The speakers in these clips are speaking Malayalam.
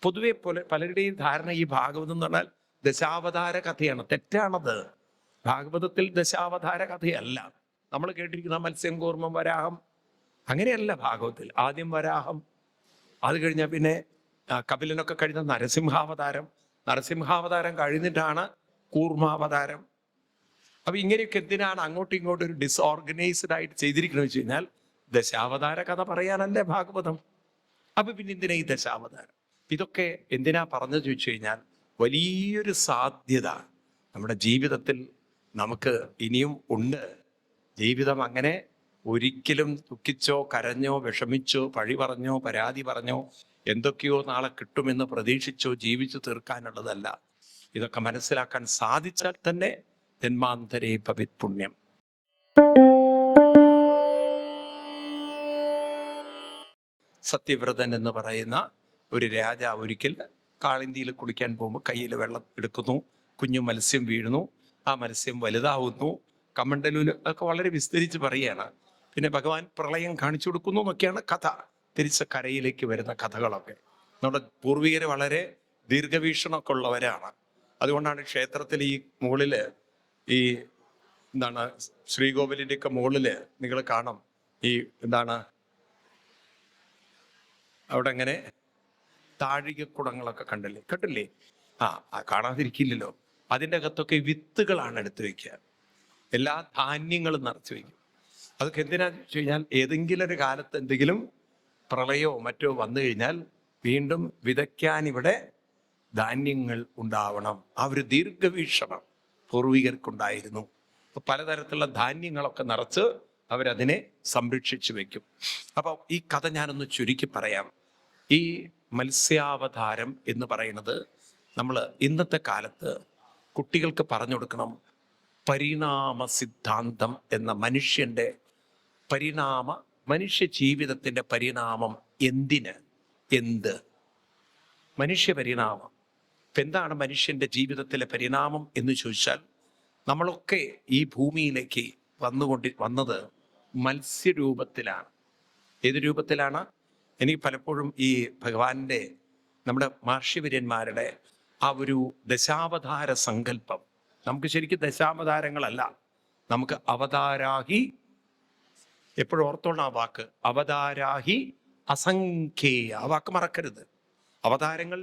പൊതുവെ പലരുടെയും ധാരണ ഈ ഭാഗവതം എന്ന് പറഞ്ഞാൽ ദശാവതാര കഥയാണ്. തെറ്റാണത്. ഭാഗവതത്തിൽ ദശാവതാര കഥയല്ല. നമ്മൾ കേട്ടിരിക്കുന്ന മത്സ്യം, കൂർമ്മം, വരാഹം അങ്ങനെയല്ല. ഭാഗവതത്തിൽ ആദ്യം വരാഹം, അത് കഴിഞ്ഞാൽ പിന്നെ കപിലനൊക്കെ കഴിഞ്ഞ നരസിംഹാവതാരം, നരസിംഹാവതാരം കഴിഞ്ഞിട്ടാണ് കൂർമാവതാരം. അപ്പൊ ഇങ്ങനെയൊക്കെ എന്തിനാണ് അങ്ങോട്ടും ഇങ്ങോട്ടും ഒരു ഡിസോർഗനൈസ്ഡ് ആയിട്ട് ചെയ്തിരിക്കണമെന്ന് വെച്ച് കഴിഞ്ഞാൽ ദശാവതാര കഥ പറയാനല്ലേ ഭാഗവതം. അപ്പൊ പിന്നെ എന്തിനാ ഈ ദശാവതാരം? ഇതൊക്കെ എന്തിനാ പറഞ്ഞു ചോദിച്ചു കഴിഞ്ഞാൽ വലിയൊരു സാധ്യത നമ്മുടെ ജീവിതത്തിൽ നമുക്ക് ഇനിയും ഉണ്ട്. ജീവിതം അങ്ങനെ ഒരിക്കലും ദുഃഖിച്ചോ കരഞ്ഞോ വിഷമിച്ചോ പഴി പറഞ്ഞോ പരാതി പറഞ്ഞോ എന്തൊക്കെയോ നാളെ കിട്ടുമെന്ന് പ്രതീക്ഷിച്ചോ ജീവിച്ചു തീർക്കാനുള്ളതല്ല. ഇതൊക്കെ മനസ്സിലാക്കാൻ സാധിച്ചാൽ തന്നെ ജന്മാന്തരേ ഭവിത് പുണ്യം. സത്യവ്രതൻ എന്ന് പറയുന്ന ഒരു രാജാവ് ഒരിക്കൽ കാളിന്തിയിൽ കുളിക്കാൻ പോകുമ്പോൾ കയ്യിൽ വെള്ളം എടുക്കുന്നു, കുഞ്ഞു മത്സ്യം വീഴുന്നു, ആ മത്സ്യം വലുതാവുന്നു. കമണ്ടലൂര് ഒക്കെ വളരെ വിസ്തരിച്ച് പറയുകയാണ്. പിന്നെ ഭഗവാൻ പ്രളയം കാണിച്ചു കൊടുക്കുന്നു എന്നൊക്കെയാണ് കഥ. തിരിച്ച് കരയിലേക്ക് വരുന്ന കഥകളൊക്കെ. നമ്മുടെ പൂർവികർ വളരെ ദീർഘവീക്ഷണമൊക്കെ ഉള്ളവരാണ്. അതുകൊണ്ടാണ് ക്ഷേത്രത്തിൽ ഈ മുകളില് ഈ എന്താണ് ശ്രീകോവിലിൻ്റെ ഒക്കെ മുകളില് നിങ്ങൾ കാണാം ഈ എന്താണ് അവിടെ അങ്ങനെ താഴികക്കുടങ്ങളൊക്കെ കണ്ടില്ലേ? കാണാതിരിക്കില്ലല്ലോ. അതിൻ്റെ അകത്തൊക്കെ വിത്തുകളാണ് എടുത്തു വെക്കുക. എല്ലാ ധാന്യങ്ങളും നിറച്ചു വയ്ക്കും. അതൊക്കെ എന്തിനാന്ന് വെച്ച് കഴിഞ്ഞാൽ ഏതെങ്കിലും ഒരു കാലത്ത് എന്തെങ്കിലും പ്രളയമോ മറ്റോ വന്നു കഴിഞ്ഞാൽ വീണ്ടും വിതയ്ക്കാൻ ഇവിടെ ധാന്യങ്ങൾ ഉണ്ടാവണം. ആ ഒരു ദീർഘവീക്ഷണം പൂർവികർക്കുണ്ടായിരുന്നു. അപ്പൊ പലതരത്തിലുള്ള ധാന്യങ്ങളൊക്കെ നിറച്ച് അവരതിനെ സംരക്ഷിച്ചു വെക്കും. അപ്പൊ ഈ കഥ ഞാനൊന്ന് ചുരുക്കി പറയാം. ഈ മത്സ്യാവതാരം എന്ന് പറയുന്നത് നമ്മൾ ഇന്നത്തെ കാലത്ത് കുട്ടികൾക്ക് പറഞ്ഞു കൊടുക്കണം. പരിണാമ സിദ്ധാന്തം എന്ന മനുഷ്യന്റെ മനുഷ്യ ജീവിതത്തിന്റെ പരിണാമം എന്ത് മനുഷ്യ പരിണാമം. ഇപ്പം എന്താണ് മനുഷ്യന്റെ ജീവിതത്തിലെ പരിണാമം എന്ന് ചോദിച്ചാൽ, നമ്മളൊക്കെ ഈ ഭൂമിയിലേക്ക് വന്നത് മത്സ്യരൂപത്തിലാണ്. ഏത് രൂപത്തിലാണ്? എനിക്ക് പലപ്പോഴും ഈ ഭഗവാന്റെ നമ്മുടെ മഹർഷിവര്യന്മാരുടെ ആ ഒരു ദശാവതാര സങ്കല്പം, നമുക്ക് ശരിക്കും ദശാവതാരങ്ങളല്ല, നമുക്ക് അവതാരാഹി, എപ്പോഴും ഓർത്തോണം ആ വാക്ക്, അവതാരാഹി അസംഖ്യേയ. ആ വാക്ക് മറക്കരുത്. അവതാരങ്ങൾ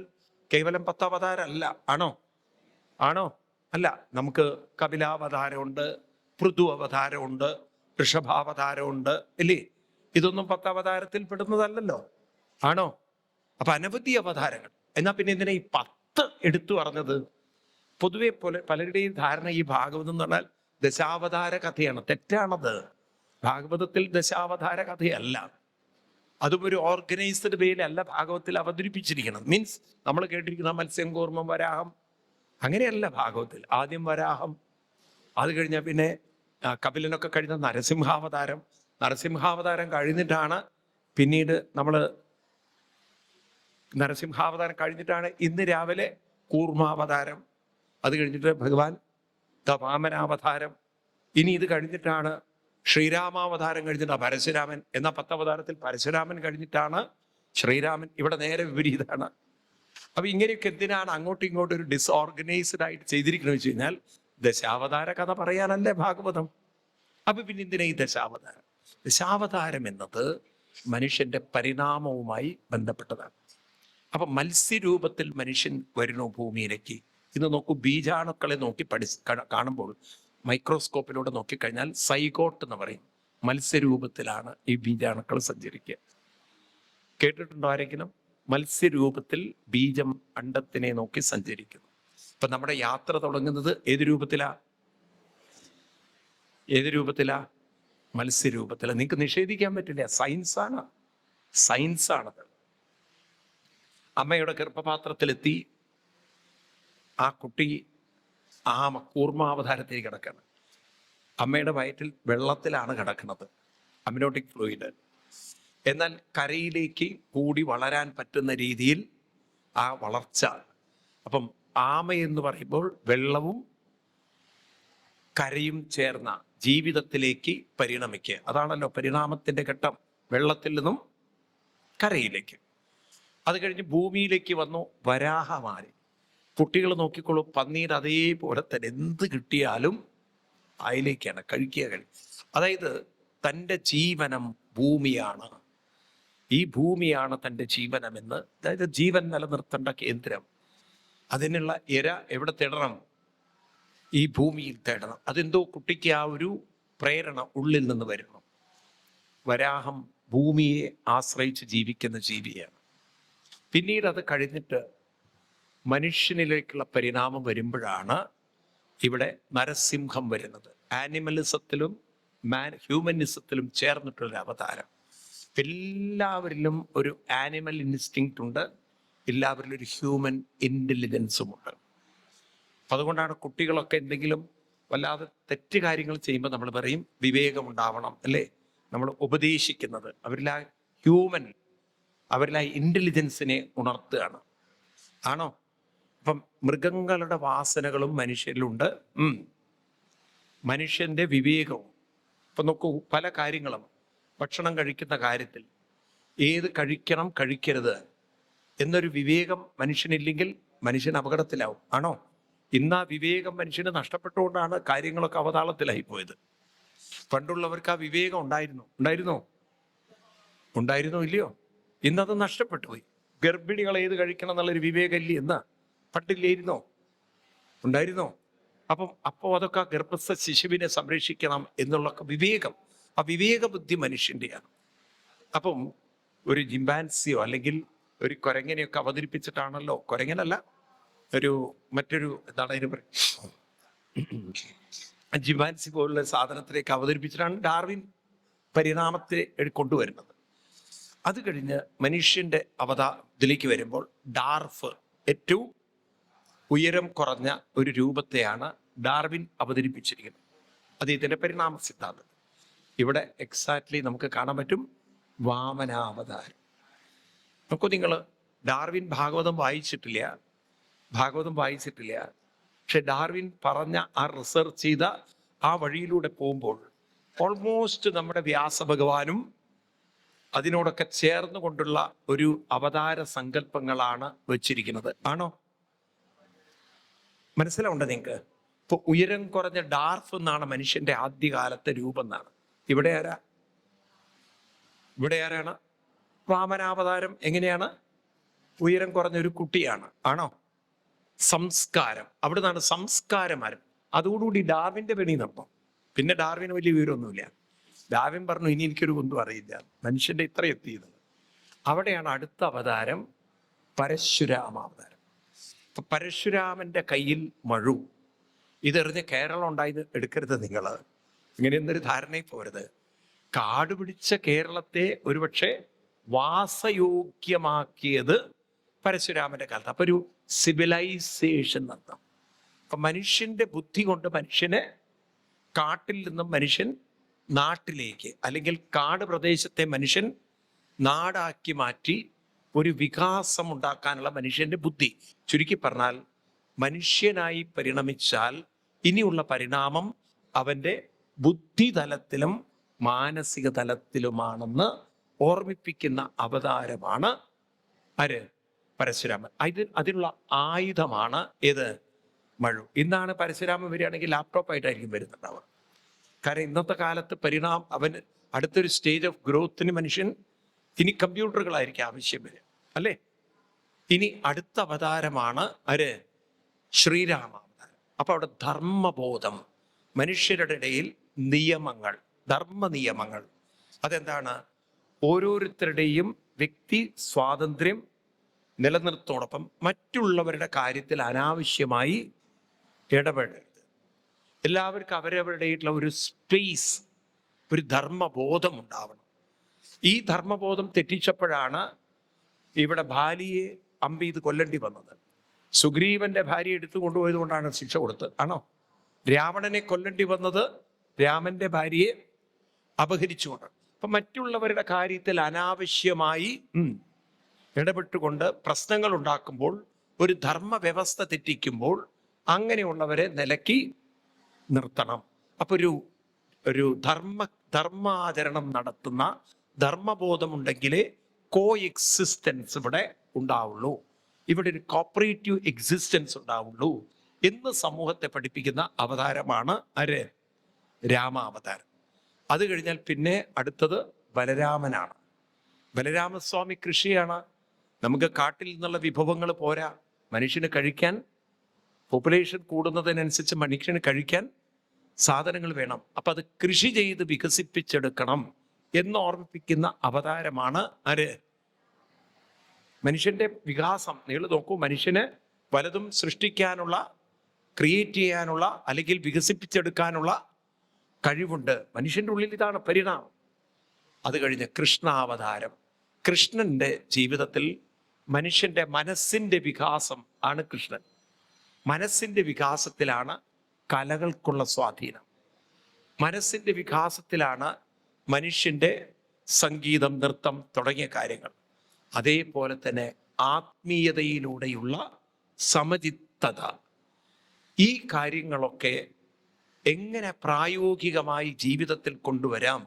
കേവലം 10 അവതാരമല്ല. ആണോ? അല്ല. നമുക്ക് കപിലാവതാരമുണ്ട്, പൃഥു അവതാരമുണ്ട്, ഋഷഭാവതാരമുണ്ട്, ഇല്ലേ? ഇതൊന്നും 10 അവതാരത്തിൽ പെടുന്നതല്ലല്ലോ. ആണോ? അപ്പൊ അനവധി അവതാരങ്ങൾ. എന്നാ പിന്നെ എന്തിനാ ഈ 10 എടുത്തു പറഞ്ഞത്? പൊതുവെ പലരുടെയും ധാരണ ഈ ഭാഗവതം എന്ന് പറഞ്ഞാൽ ദശാവതാര കഥയാണ്. തെറ്റാണത്. ഭാഗവതത്തിൽ ദശാവതാര കഥയല്ല. അതും ഒരു ഓർഗനൈസ്ഡ് വേയിലല്ല ഭാഗവത്തിൽ അവതരിപ്പിച്ചിരിക്കണം. മീൻസ് നമ്മൾ കേട്ടിരിക്കുന്ന മത്സ്യം, കൂർമ്മം, വരാഹം അങ്ങനെയല്ല. ഭാഗവത്തിൽ ആദ്യം വരാഹം, അത് കഴിഞ്ഞാൽ പിന്നെ കപിലനൊക്കെ കഴിഞ്ഞ നരസിംഹാവതാരം, നരസിംഹാവതാരം കഴിഞ്ഞിട്ടാണ് പിന്നീട് നരസിംഹാവതാരം കഴിഞ്ഞിട്ടാണ് ഇന്ന് രാവിലെ കൂർമാവതാരം, അത് കഴിഞ്ഞിട്ട് ഭഗവാൻ വാമനാവതാരം, ഇനി ഇത് കഴിഞ്ഞിട്ടാണ് ശ്രീരാമാവതാരം കഴിഞ്ഞിട്ടാണ് പരശുരാമൻ. എന്ന 10 അവതാരത്തിൽ പരശുരാമൻ കഴിഞ്ഞിട്ടാണ് ശ്രീരാമൻ. ഇവിടെ നേരെ വിപരീതമാണ്. അപ്പൊ ഇങ്ങനെയൊക്കെ എന്തിനാണ് അങ്ങോട്ടും ഇങ്ങോട്ടും ഒരു ഡിസോർഗനൈസ്ഡ് ആയിട്ട് ചെയ്തിരിക്കണമെന്ന് വെച്ച് കഴിഞ്ഞാൽ ദശാവതാര കഥ പറയാനല്ലേ ഭാഗവതം. അപ്പൊ പിന്നെ എന്തിനാ ഈ ദശാവതാരം? ദശാവതാരം എന്നത് മനുഷ്യന്റെ പരിണാമവുമായി ബന്ധപ്പെട്ടതാണ്. അപ്പൊ മത്സ്യരൂപത്തിൽ മനുഷ്യൻ വരുന്നു ഭൂമിയിലേക്ക്. ഇന്ന് നോക്കൂ, ബീജാണുക്കളെ നോക്കി കാണുമ്പോൾ മൈക്രോസ്കോപ്പിലൂടെ നോക്കിക്കഴിഞ്ഞാൽ സൈഗോട്ട് എന്ന് പറയും. മത്സ്യരൂപത്തിലാണ് ഈ ബീജാണുക്കൾ സഞ്ചരിക്കുക. കേട്ടിട്ടുണ്ടോ ആരെങ്കിലും? മത്സ്യരൂപത്തിൽ ബീജം അണ്ടത്തിനെ നോക്കി സഞ്ചരിക്കുന്നു. ഇപ്പൊ നമ്മുടെ യാത്ര തുടങ്ങുന്നത് ഏത് രൂപത്തിലാ? മത്സ്യരൂപത്തിലാ. നിങ്ങൾക്ക് നിഷേധിക്കാൻ പറ്റില്ല. സയൻസാണത്. അമ്മയുടെ ഗർഭപാത്രത്തിലെത്തി ആ കുട്ടി ആ കൂർമാവതാരത്തിൽ കിടക്കണം. അമ്മയുടെ വയറ്റിൽ വെള്ളത്തിലാണ് കിടക്കുന്നത്, അമ്നിയോട്ടിക് ഫ്ലൂയിഡ്. എന്നാൽ കരയിലേക്ക് കൂടി വളരാൻ പറ്റുന്ന രീതിയിൽ ആ വളർച്ച. അപ്പം ആമ എന്ന് പറയുമ്പോൾ വെള്ളവും കരയും ചേർന്ന ജീവിതത്തിലേക്ക് പരിണമിക്കുക. അതാണല്ലോ പരിണാമത്തിന്റെ ഘട്ടം, വെള്ളത്തിൽ നിന്നും കരയിലേക്ക്. അത് കഴിഞ്ഞ് ഭൂമിയിലേക്ക് വന്നു വരാഹമാര്. കുട്ടികൾ നോക്കിക്കോളൂ, പന്നീർ അതേപോലെ തന്നെ എന്ത് കിട്ടിയാലും അതിലേക്കാണ് കഴിക്കുക. അതായത് തൻ്റെ ജീവനം ഭൂമിയാണ്, ഈ ഭൂമിയാണ് തൻ്റെ ജീവനമെന്ന്, അതായത് ജീവൻ നിലനിർത്തേണ്ട കേന്ദ്രം. അതിനുള്ള ഇര എവിടെ തേടണം? ഈ ഭൂമിയിൽ തേടണം. അതെന്തോ കുട്ടിക്ക് ആ ഒരു പ്രേരണ ഉള്ളിൽ നിന്ന് വരുന്നു. വരാഹം ഭൂമിയെ ആശ്രയിച്ച് ജീവിക്കുന്ന ജീവിയാണ്. പിന്നീട് അത് കഴിഞ്ഞിട്ട് മനുഷ്യനിലേക്കുള്ള പരിണാമം വരുമ്പോഴാണ് ഇവിടെ നരസിംഹം വരുന്നത്. ആനിമലിസത്തിലും ഹ്യൂമനിസത്തിലും ചേർന്നിട്ടുള്ള അവതാരം. എല്ലാവരിലും ഒരു ആനിമൽ ഇൻസ്റ്റിങ്ക്റ്റ് ഉണ്ട്, എല്ലാവരിലും ഒരു ഹ്യൂമൻ ഇൻ്റലിജൻസും ഉണ്ട്. അപ്പം അതുകൊണ്ടാണ് കുട്ടികളൊക്കെ എന്തെങ്കിലും വല്ലാതെ തെറ്റ് കാര്യങ്ങൾ ചെയ്യുമ്പോൾ നമ്മൾ പറയും വിവേകമുണ്ടാവണം, അല്ലേ? നമ്മൾ ഉപദേശിക്കുന്നത് അവരിലാ ഹ്യൂമൻ, അവരിലാ ഇൻ്റലിജൻസിനെ ഉണർത്തുകയാണ്. ആണോ? അപ്പം മൃഗങ്ങളുടെ വാസനകളും മനുഷ്യരിലുണ്ട്, മനുഷ്യൻ്റെ വിവേകവും. ഇപ്പം നോക്കൂ, പല കാര്യങ്ങളും ഭക്ഷണം കഴിക്കുന്ന കാര്യത്തിൽ ഏത് കഴിക്കണം കഴിക്കരുത് എന്നൊരു വിവേകം മനുഷ്യനില്ലെങ്കിൽ മനുഷ്യൻ അപകടത്തിലാവും. ആണോ? ഇന്ന് ആ വിവേകം മനുഷ്യന് നഷ്ടപ്പെട്ടുകൊണ്ടാണ് കാര്യങ്ങളൊക്കെ അവതാളത്തിലായി പോയത്. പണ്ടുള്ളവർക്ക് ആ വിവേകം ഉണ്ടായിരുന്നോ ഇല്ലയോ? ഇന്നത് നഷ്ടപ്പെട്ടു പോയി. ഗർഭിണികൾ ഏത് കഴിക്കണം എന്നുള്ളൊരു വിവേകം ഇല്ലേ എന്ന്? പണ്ടില്ലായിരുന്നോ? ഉണ്ടായിരുന്നോ? അപ്പോൾ അതൊക്കെ ആ ഗർഭസ്ഥ ശിശുവിനെ സംരക്ഷിക്കണം എന്നുള്ള വിവേകം, ആ വിവേക ബുദ്ധി മനുഷ്യൻ്റെയാണ്. അപ്പം ഒരു ജിംബാൻസിയോ അല്ലെങ്കിൽ ഒരു കുരങ്ങനെയൊക്കെ അവതരിപ്പിച്ചിട്ടാണല്ലോ, കുരങ്ങനല്ല, മറ്റൊരു എന്താണ് അതിന് പറയും, ജിംബാൻസി പോലുള്ള സാധനത്തിലേക്ക് അവതരിപ്പിച്ചിട്ടാണ് ഡാർവിൻ പരിണാമത്തെ കൊണ്ടുവരുന്നത്. അത് കഴിഞ്ഞ് മനുഷ്യൻ്റെ ഇതിലേക്ക് വരുമ്പോൾ ഡാർഫ്, ഏറ്റവും ഉയരം കുറഞ്ഞ ഒരു രൂപത്തെയാണ് ഡാർവിൻ അവതരിപ്പിച്ചിരിക്കുന്നത്. അദ്ദേഹത്തിൻ്റെ പരിണാമ സിദ്ധാന്തം ഇവിടെ എക്സാക്ട്ലി നമുക്ക് കാണാൻ പറ്റും. വാമനാവതാരം. നോക്കൂ, നിങ്ങൾ ഡാർവിൻ ഭാഗവതം വായിച്ചിട്ടില്ല, പക്ഷെ ഡാർവിൻ പറഞ്ഞ ആ റിസർച്ച് ചെയ്ത ആ വഴിയിലൂടെ പോകുമ്പോൾ ഓൾമോസ്റ്റ് നമ്മുടെ വ്യാസഭഗവാനും അതിനോടൊക്കെ ചേർന്നുകൊണ്ടുള്ള ഒരു അവതാര സങ്കല്പങ്ങളാണ് വച്ചിരിക്കുന്നത്. ആണോ? മനസ്സിലാവുണ്ടോ നിങ്ങൾക്ക്? ഇപ്പൊ ഉയരം കുറഞ്ഞ ഡാർഫ് എന്നാണ് മനുഷ്യന്റെ ആദ്യകാലത്തെ രൂപം എന്നാണ്. ഇവിടെ ആരാണ്? വാമനാവതാരം എങ്ങനെയാണ്? ഉയരം കുറഞ്ഞ ഒരു കുട്ടിയാണ്. ആണോ? സംസ്കാരം, അവിടെ നിന്നാണ് സംസ്കാരമാരം. അതോടുകൂടി ഡാർവിൻ്റെ പണി നടന്നു. പിന്നെ ഡാർവിന് വലിയ വിവരമൊന്നുമില്ല. ഡാർവിൻ പറഞ്ഞു, ഇനി എനിക്കൊരു ഒന്നും അറിയില്ല, മനുഷ്യന്റെ ഇത്ര എത്തിയത്. അവിടെയാണ് അടുത്ത അവതാരം പരശുരാമാവതാരം. അപ്പൊ പരശുരാമന്റെ കയ്യിൽ മഴു. ഇതെറിഞ്ഞ് കേരളം ഉണ്ടായത് എടുക്കരുത് നിങ്ങൾ, ഇങ്ങനെയൊന്നൊരു ധാരണയിൽ പോരുത്. കാട് പിടിച്ച കേരളത്തെ ഒരുപക്ഷെ വാസയോഗ്യമാക്കിയത് പരശുരാമന്റെ കാലത്ത്. അപ്പൊ ഒരു സിവിലൈസേഷൻ നടത്താം. അപ്പൊ മനുഷ്യന്റെ ബുദ്ധി കൊണ്ട് മനുഷ്യനെ കാട്ടിൽ നിന്നും മനുഷ്യൻ നാട്ടിലേക്ക്, അല്ലെങ്കിൽ കാട് പ്രദേശത്തെ മനുഷ്യൻ നാടാക്കി മാറ്റി ഒരു വികാസം ഉണ്ടാക്കാനുള്ള മനുഷ്യന്റെ ബുദ്ധി. ചുരുക്കി പറഞ്ഞാൽ, മനുഷ്യനായി പരിണമിച്ചാൽ ഇനിയുള്ള പരിണാമം അവൻ്റെ ബുദ്ധിതലത്തിലും മാനസിക തലത്തിലുമാണെന്ന് ഓർമ്മിപ്പിക്കുന്ന അവതാരമാണ് ആര്? പരശുരാമൻ. അതിനുള്ള ആയുധമാണ് ഏത്? മഴു. ഇന്നാണ് പരശുരാമൻ വരികയാണെങ്കിൽ ലാപ്ടോപ്പായിട്ടായിരിക്കും വരുന്നുണ്ടാവുക. കാരണം ഇന്നത്തെ കാലത്ത് അവൻ അടുത്തൊരു സ്റ്റേജ് ഓഫ് ഗ്രോത്തിന് മനുഷ്യൻ ഇനി കമ്പ്യൂട്ടറുകളായിരിക്കും ആവശ്യം വരിക, അല്ലേ? ഇനി അടുത്ത അവതാരമാണ് ആര്? ശ്രീരാമാവതാരം. അപ്പൊ അവിടെ ധർമ്മബോധം, മനുഷ്യരുടെ ഇടയിൽ നിയമങ്ങൾ, ധർമ്മ നിയമങ്ങൾ. അതെന്താണ്? ഓരോരുത്തരുടെയും വ്യക്തി സ്വാതന്ത്ര്യം നിലനിർത്തോടൊപ്പം മറ്റുള്ളവരുടെ കാര്യത്തിൽ അനാവശ്യമായി ഇടപെടരുത്. എല്ലാവർക്കും അവരവരുടെയായിട്ടുള്ള ഒരു സ്പേസ്, ഒരു ധർമ്മബോധം ഉണ്ടാവണം. ഈ ധർമ്മബോധം തെറ്റിച്ചപ്പോഴാണ് ഇവിടെ ഭാര്യയെ അമ്പ് ചെയ്ത് കൊല്ലേണ്ടി വന്നത്. സുഗ്രീവന്റെ ഭാര്യ എടുത്തു കൊണ്ടുപോയത് കൊണ്ടാണ് ശിക്ഷ കൊടുത്തത്. ആണോ? രാവണനെ കൊല്ലേണ്ടി വന്നത് രാമന്റെ ഭാര്യയെ അപഹരിച്ചുകൊണ്ട്. അപ്പൊ മറ്റുള്ളവരുടെ കാര്യത്തിൽ അനാവശ്യമായി ഇടപെട്ടുകൊണ്ട് പ്രശ്നങ്ങൾ ഉണ്ടാക്കുമ്പോൾ, ഒരു ധർമ്മ വ്യവസ്ഥ തെറ്റിക്കുമ്പോൾ അങ്ങനെയുള്ളവരെ നിലക്കി നിർത്തണം. അപ്പൊ ഒരു ധർമാചരണം നടത്തുന്ന ധർമ്മബോധമുണ്ടെങ്കിലേ കോ എക്സിസ്റ്റൻസ് ഇവിടെ ഉണ്ടാവുള്ളൂ, ഇവിടെ ഒരു കോപ്പറേറ്റീവ് എക്സിസ്റ്റൻസ് ഉണ്ടാവുള്ളൂ എന്ന് സമൂഹത്തെ പഠിപ്പിക്കുന്ന അവതാരമാണ് ആര്? രാമാവതാരം. അത് കഴിഞ്ഞാൽ പിന്നെ അടുത്തത് ബലരാമനാണ്. ബലരാമസ്വാമി കൃഷിയാണ്. നമുക്ക് കാട്ടിൽ നിന്നുള്ള വിഭവങ്ങൾ പോരാ, മനുഷ്യന് കഴിക്കാൻ, പോപ്പുലേഷൻ കൂടുന്നതിനനുസരിച്ച് മനുഷ്യന് കഴിക്കാൻ സാധനങ്ങൾ വേണം. അപ്പം അത് കൃഷി ചെയ്ത് വികസിപ്പിച്ചെടുക്കണം എന്ന് ഓർമ്മിപ്പിക്കുന്ന അവതാരമാണ് ആര്? മനുഷ്യന്റെ വികാസം നിങ്ങൾ നോക്കൂ, മനുഷ്യന് പലതും സൃഷ്ടിക്കാനുള്ള, ക്രിയേറ്റ് ചെയ്യാനുള്ള, അല്ലെങ്കിൽ വികസിപ്പിച്ചെടുക്കാനുള്ള കഴിവുണ്ട്. മനുഷ്യന്റെ ഉള്ളിൽ ഇതാണ് പരിണാമം. അത് കഴിഞ്ഞ് കൃഷ്ണാവതാരം. കൃഷ്ണന്റെ ജീവിതത്തിൽ മനുഷ്യന്റെ മനസ്സിന്റെ വികാസം ആണ് കൃഷ്ണൻ. മനസ്സിന്റെ വികാസത്തിലാണ് കലകൾക്കുള്ള സ്വാധീനം. മനസ്സിന്റെ വികാസത്തിലാണ് മനുഷ്യന്റെ സംഗീതം, നൃത്തം തുടങ്ങിയ കാര്യങ്ങൾ. അതേപോലെ തന്നെ ആത്മീയതയിലൂടെയുള്ള സമചിത്തത. ഈ കാര്യങ്ങളൊക്കെ എങ്ങനെ പ്രായോഗികമായി ജീവിതത്തിൽ കൊണ്ടുവരാം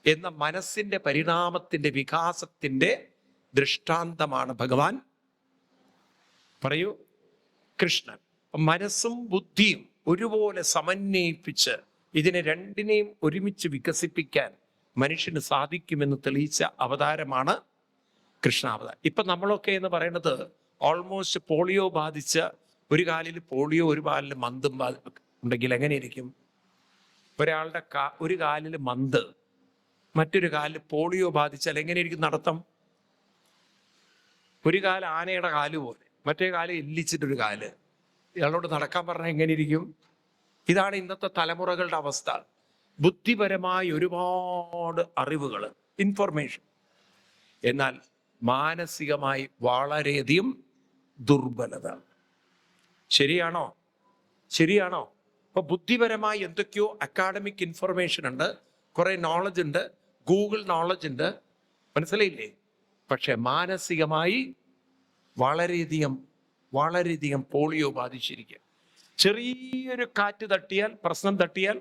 എന്ന മനസ്സിന്റെ പരിണാമത്തിന്റെ വികാസത്തിന്റെ ദൃഷ്ടാന്തമാണ് ഭഗവാൻ, പറയൂ, കൃഷ്ണൻ. മനസ്സും ബുദ്ധിയും ഒരുപോലെ സമന്വയിപ്പിച്ച് ഇതിനെ രണ്ടിനെയും ഒരുമിച്ച് വികസിപ്പിക്കാൻ മനുഷ്യന് സാധിക്കുമെന്ന് തെളിയിച്ച അവതാരമാണ് കൃഷ്ണാവതാരം. ഇപ്പൊ നമ്മളൊക്കെ എന്ന് പറയുന്നത് ഓൾമോസ്റ്റ് പോളിയോ ബാധിച്ച, ഒരു കാലിൽ പോളിയോ, ഒരു കാലിൽ മന്ദും ഉണ്ടെങ്കിൽ എങ്ങനെയിരിക്കും? ഒരാളുടെ ഒരു കാലിൽ മന്ത്, മറ്റൊരു കാലിൽ പോളിയോ ബാധിച്ചാൽ എങ്ങനെയിരിക്കും നടത്തം? ഒരു കാല് ആനയുടെ കാല് പോലെ, മറ്റേ കാല് എല്ലിച്ചിട്ടൊരു കാല്. ഇയാളോട് നടക്കാൻ പറഞ്ഞാൽ എങ്ങനെയിരിക്കും? ഇതാണ് ഇന്നത്തെ തലമുറകളുടെ അവസ്ഥ. ബുദ്ധിപരമായ ഒരുപാട് അറിവുകൾ, ഇൻഫർമേഷൻ, എന്നാൽ മാനസികമായി വളരെയധികം ദുർബലത. ശരിയാണോ? ശരിയാണോ? അപ്പൊ ബുദ്ധിപരമായി എന്തൊക്കെയോ അക്കാഡമിക് ഇൻഫർമേഷൻ ഉണ്ട്, കുറെ നോളജ് ഉണ്ട്, ഗൂഗിൾ നോളജ് ഉണ്ട്, മനസ്സിലായില്ലേ? പക്ഷെ മാനസികമായി വളരെയധികം പോളിയോ ബാധിച്ചിരിക്കുക. ചെറിയൊരു കാറ്റ് തട്ടിയാൽ, പ്രശ്നം തട്ടിയാൽ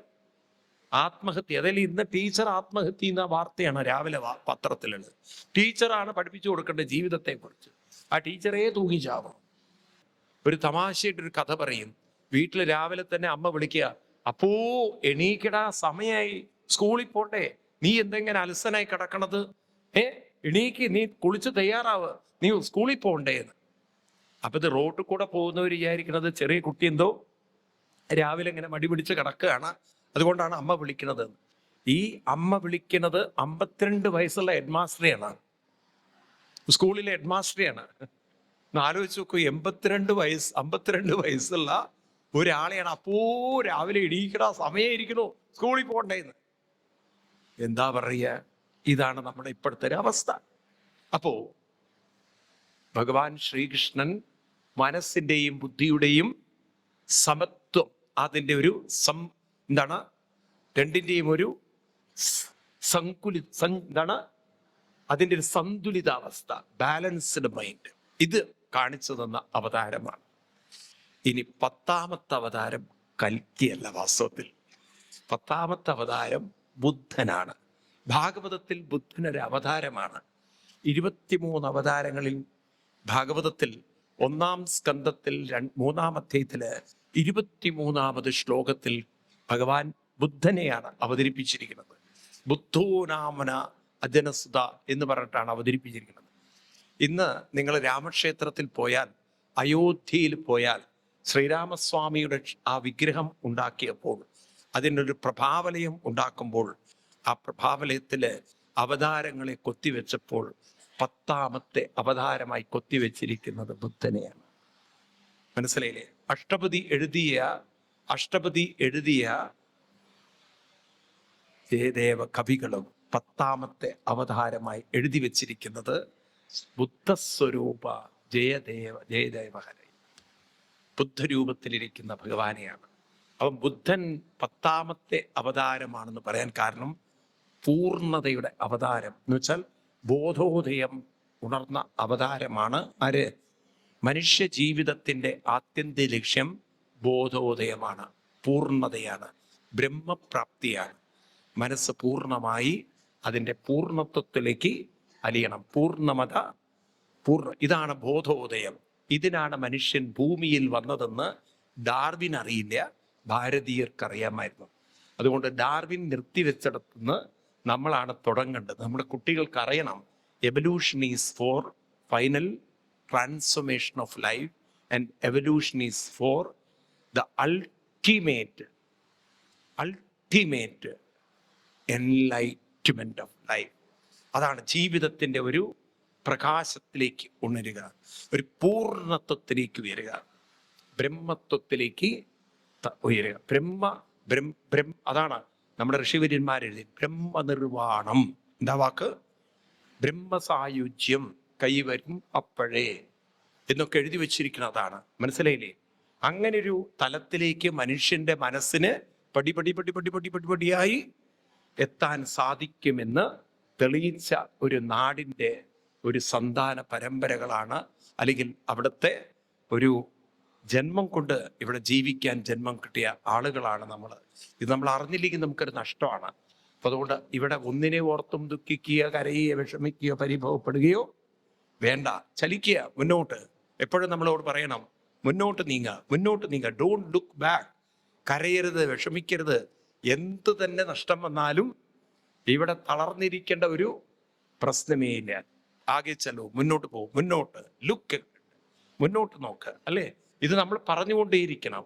ആത്മഹത്യ. അതായത് ഇന്ന് ടീച്ചർ ആത്മഹത്യ എന്ന വാർത്തയാണ് രാവിലെ പത്രത്തിലുള്ളത്. ടീച്ചറാണ് പഠിപ്പിച്ചു കൊടുക്കേണ്ട ജീവിതത്തെക്കുറിച്ച്. ആ ടീച്ചറേ തൂങ്ങിച്ചാവും. ഒരു തമാശയായിട്ടൊരു കഥ പറയും. വീട്ടിൽ രാവിലെ തന്നെ അമ്മ വിളിക്കുക, അപ്പോ എണീക്കടാ, സമയായി, സ്കൂളിൽ പോണ്ടേ, നീ എന്തെങ്ങനെ അലസനായി കിടക്കണത്? എണീക്ക്, നീ കുളിച്ച് തയ്യാറാവ്, നീ സ്കൂളിൽ പോണ്ടേന്ന്. അപ്പൊ ഇത് റോഡിൽ കൂടെ പോകുന്നവർ വിചാരിക്കുന്നത് ചെറിയ കുട്ടി എന്തോ രാവിലെ ഇങ്ങനെ മടി പിടിച്ച് കിടക്കുകയാണ്, അതുകൊണ്ടാണ് അമ്മ വിളിക്കുന്നത്. ഈ അമ്മ വിളിക്കുന്നത് 52 വയസ്സുള്ള ഹെഡ് മാസ്റ്ററെയാണ്, സ്കൂളിലെ ഹെഡ് മാസ്റ്ററെയാണ്. ആലോചിച്ച് നോക്കൂ, 52 വയസ്സുള്ള ഒരാളെയാണ് അപ്പോ രാവിലെ എണീക്കടാ, സമയമായിരിക്കണോ, സ്കൂളിൽ പോണ്ടേന്ന്. എന്താ പറയുക? ഇതാണ് നമ്മുടെ ഇപ്പോഴത്തെ ഒരു അവസ്ഥ. അപ്പോ ഭഗവാൻ ശ്രീകൃഷ്ണൻ മനസ്സിന്റെയും ബുദ്ധിയുടെയും സമത്വം, അതിൻ്റെ ഒരു എന്താണ്, രണ്ടിൻ്റെയും ഒരു അതിൻ്റെ ഒരു സന്തുലിതാവസ്ഥ, ബാലൻസ്ഡ് മൈൻഡ്, ഇത് കാണിച്ചു തന്ന അവതാരമാണ്. ഇനി 10ാമത്തെ അവതാരം കൽക്കിയല്ല. വാസ്തവത്തിൽ 10ാമത്തെ അവതാരം ബുദ്ധനാണ്. ഭാഗവതത്തിൽ ബുദ്ധനൊരു അവതാരമാണ്. 23 അവതാരങ്ങളിൽ ഭാഗവതത്തിൽ 1-ാം സ്കന്ധത്തിൽ 3-ാം അധ്യായത്തില് 23ാമത് ശ്ലോകത്തിൽ ഭഗവാൻ ബുദ്ധനെയാണ് അവതരിപ്പിച്ചിരിക്കുന്നത്. ബുദ്ധോ നാമന അജനസുത എന്ന് പറഞ്ഞിട്ടാണ് അവതരിപ്പിച്ചിരിക്കുന്നത്. ഇന്ന് നിങ്ങൾ രാമക്ഷേത്രത്തിൽ പോയാൽ, അയോധ്യയിൽ പോയാൽ, ശ്രീരാമസ്വാമിയുടെ ആ വിഗ്രഹം ഉണ്ടാക്കിയപ്പോൾ, അതിനൊരു പ്രഭാവലയം ഉണ്ടാക്കുമ്പോൾ, ആ പ്രഭാവലയത്തില് അവതാരങ്ങളെ കൊത്തിവെച്ചപ്പോൾ 10ാമത്തെ അവതാരമായി കൊത്തിവെച്ചിരിക്കുന്നത് ബുദ്ധനെയാണ്. മനസ്സിലായില്ലേ? അഷ്ടപതി എഴുതിയ ജയദേവ കവികളും 10ാമത്തെ അവതാരമായി എഴുതി വെച്ചിരിക്കുന്നത് ബുദ്ധസ്വരൂപ ജയദേവഹരേ, ബുദ്ധരൂപത്തിലിരിക്കുന്ന ഭഗവാനെയാണ്. അപ്പം ബുദ്ധൻ 10ാമത്തെ അവതാരമാണെന്ന് പറയാൻ കാരണം പൂർണ്ണതയുടെ അവതാരം എന്ന് വെച്ചാൽ ബോധോദയം ഉണർന്ന അവതാരമാണ് ആര്? മനുഷ്യ ജീവിതത്തിൻ്റെ ആത്യന്തിക ലക്ഷ്യം ബോധോദയമാണ്, പൂർണ്ണതയാണ്, ബ്രഹ്മപ്രാപ്തിയാണ്. മനസ്സ് പൂർണ്ണമായി അതിൻ്റെ പൂർണ്ണത്വത്തിലേക്ക് അലിയണം. ഇതാണ് ബോധോദയം. ഇതിനാണ് മനുഷ്യൻ ഭൂമിയിൽ വന്നതെന്ന് ഡാർവിൻ അറിയില്ല, ഭാരതീയർക്കറിയാമായിരുന്നു. അതുകൊണ്ട് ഡാർവിൻ നിർത്തിവെച്ചിടത്തുനിന്ന് നമ്മളാണ് തുടങ്ങേണ്ടത്. നമ്മുടെ കുട്ടികൾക്ക് അറിയണം, evolution is for final transformation of life and evolution is for the ultimate enlightenment of life. അതാണ് ജീവിതത്തിൻ്റെ ഒരു പ്രകാശത്തിലേക്ക് ഉണരുക, ഒരു പൂർണ്ണത്വത്തിലേക്ക് ഉയരുക, ബ്രഹ്മത്വത്തിലേക്ക് ഉയരുക. അതാണ് നമ്മുടെ ഋഷിവര്യന്മാരെഴുതി ബ്രഹ്മനിർവാണം. എന്താ വാക്ക്? ബ്രഹ്മസായുജ്യം കൈവരും അപ്പോഴേ എന്നൊക്കെ എഴുതി വെച്ചിരിക്കുന്നതാണ്. മനസ്സിലായില്ലേ? അങ്ങനെ ഒരു തലത്തിലേക്ക് മനുഷ്യന്റെ മനസ്സിന് പടിപടിയായി എത്താൻ സാധിക്കുമെന്ന് തെളിയിച്ച ഒരു നാടിൻ്റെ ഒരു സന്താന പരമ്പരകളാണ്, അല്ലെങ്കിൽ അവിടുത്തെ ഒരു ജന്മം കൊണ്ട് ഇവിടെ ജീവിക്കാൻ ജന്മം കിട്ടിയ ആളുകളാണ് നമ്മൾ. ഇത് നമ്മൾ അറിഞ്ഞില്ലെങ്കിൽ നമുക്കൊരു നഷ്ടമാണ്. അപ്പം അതുകൊണ്ട് ഇവിടെ ഒന്നിനെ ഓർത്തും ദുഃഖിക്കുകയോ കരയുകയോ വിഷമിക്കുകയോ പരിഭവപ്പെടുകയോ വേണ്ട. ചലിക്കുക മുന്നോട്ട്. എപ്പോഴും നമ്മളോട് പറയണം, മുന്നോട്ട് നീങ്ങുക. Don't look back. കരയരുത്, വിഷമിക്കരുത്. എന്ത് തന്നെ നഷ്ടം വന്നാലും ഇവിടെ തളർന്നിരിക്കേണ്ട ഒരു പ്രശ്നമേ ഇല്ല. ആകെ ചെല്ലൂ, മുന്നോട്ട് പോകും, മുന്നോട്ട് നോക്ക്, അല്ലേ? ഇത് നമ്മൾ പറഞ്ഞുകൊണ്ടേയിരിക്കണം.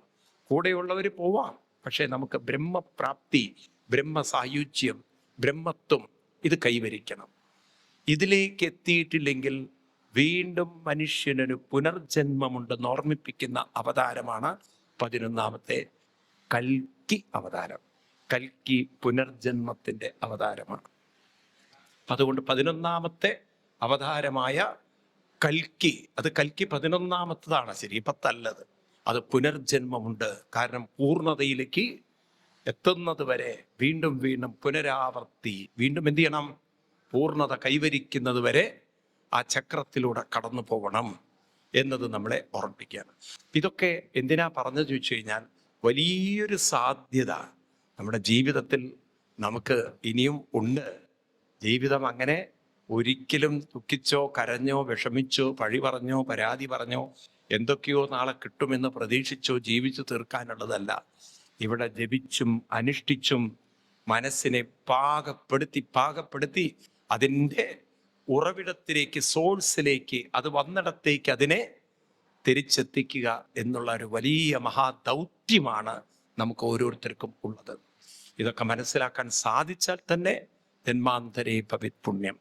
കൂടെയുള്ളവർ പോവാം, പക്ഷേ നമുക്ക് ബ്രഹ്മപ്രാപ്തി, ബ്രഹ്മസായുജ്യം, ബ്രഹ്മത്വം ഇത് കൈവരിക്കണം. ഇതിലേക്ക് എത്തിയിട്ടില്ലെങ്കിൽ വീണ്ടും മനുഷ്യനൊരു പുനർജന്മമുണ്ടെന്ന് ഓർമ്മിപ്പിക്കുന്ന അവതാരമാണ് 11ാമത്തെ കൽക്കി അവതാരം. കൽക്കി പുനർജന്മത്തിൻ്റെ അവതാരമാണ്. അതുകൊണ്ട് 11ാമത്തെ അവതാരമായ കൽക്കി, അത് കൽക്കി 11ാമത്തതാണ്, ശരി, 10 അത് പുനർജന്മമുണ്ട്. കാരണം പൂർണ്ണതയിലേക്ക് എത്തുന്നത് വരെ വീണ്ടും പുനരാവർത്തി, വീണ്ടും എന്ത് ചെയ്യണം? പൂർണ്ണത കൈവരിക്കുന്നത് വരെ ആ ചക്രത്തിലൂടെ കടന്നു പോകണം എന്നത് നമ്മളെ ഓർമ്മിപ്പിക്കുകയാണ്. ഇതൊക്കെ എന്തിനാ പറഞ്ഞു ചോദിച്ചു കഴിഞ്ഞാൽ, വലിയൊരു സാധ്യത നമ്മുടെ ജീവിതത്തിൽ നമുക്ക് ഇനിയും ഉണ്ട്. ജീവിതം അങ്ങനെ ഒരിക്കലും ദുഃഖിച്ചോ കരഞ്ഞോ വിഷമിച്ചോ പഴി പറഞ്ഞോ പരാതി പറഞ്ഞോ എന്തൊക്കെയോ നാളെ കിട്ടുമെന്ന് പ്രതീക്ഷിച്ചോ ജീവിച്ചു തീർക്കാനുള്ളതല്ല. ഇവിടെ ജപിച്ചും അനുഷ്ഠിച്ചും മനസ്സിനെ പാകപ്പെടുത്തി അതിൻ്റെ ഉറവിടത്തിലേക്ക്, സോഴ്സിലേക്ക്, അത് വന്നിടത്തേക്ക് അതിനെ തിരിച്ചെത്തിക്കുക എന്നുള്ള ഒരു വലിയ മഹാദൗത്യമാണ് നമുക്ക് ഓരോരുത്തർക്കും ഉള്ളത്. ഇതൊക്കെ മനസ്സിലാക്കാൻ സാധിച്ചാൽ തന്നെ ജന്മാന്തരേ ഭവിത് പുണ്യം.